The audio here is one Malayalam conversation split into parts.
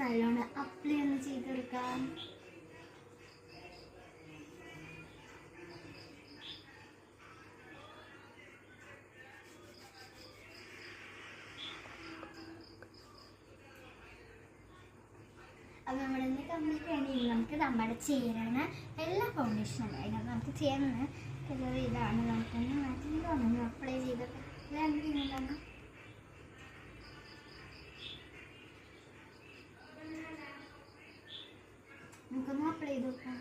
നല്ലോണം അപ്ലൈ ഒന്ന് ചെയ്തെടുക്കാം. അപ്പോൾ നമ്മുടെ ഇന്ന് കംപ്ലീറ്റ് വേണ്ടി നമുക്ക് നമ്മുടെ ചേരുന്ന എല്ലാ ഫൗണ്ടേഷനും അതിനകത്ത് നമുക്ക് ചെയ്യുന്ന കളർ ഇതാണ്. നമുക്കൊന്ന് മാറ്റി അപ്ലൈ ചെയ്തൊക്കെ ഇതാണ്. നമുക്കൊന്ന് അപ്ലൈ ചെയ്ത് നോക്കാം.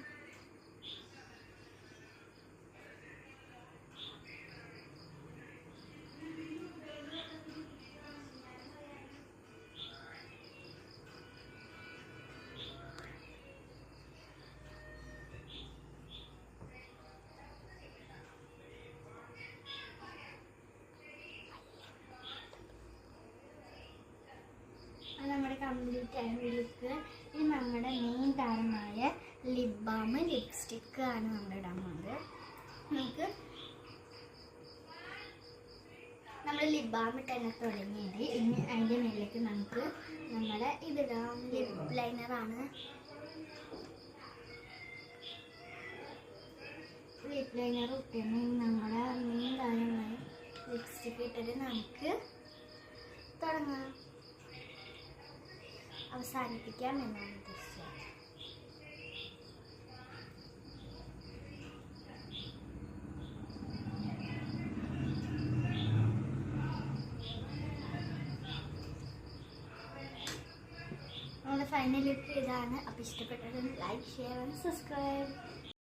നമ്മുടെ കംപ്ലീറ്റ് ആയ ലുക്ക്. ഇനി നമ്മുടെ മെയിൻ താരമായ ലിപ് ബാം ലിപ്സ്റ്റിക്ക് ആണ് നമ്മൾ ഇടാൻ പോകുന്നത്. നമ്മൾ ലിപ് ബാം ഇട്ടെന്നെ തുടങ്ങിയത്. ഇനി അതിൻ്റെ മേലേക്ക് നമുക്ക് നമ്മുടെ ഇതിടാം. ലിപ് ലൈനറാണ്. ലിപ് ലൈനർ ഇട്ടിരുന്നു. നമ്മുടെ മെയിൻ താരമായ ലിപ്സ്റ്റിക്ക് ഇട്ടിട്ട് നമുക്ക് തുടങ്ങാം. അവസാനിപ്പിക്കാം എന്നാണ് ഉദ്ദേശിച്ചത്. നമ്മുടെ ഫൈനൽ ലുക്ക് ഇതാണ്. അപ്പോൾ ഇഷ്ടപ്പെട്ടത് ലൈക്ക്, ഷെയർ ആൻഡ് സബ്സ്ക്രൈബ്.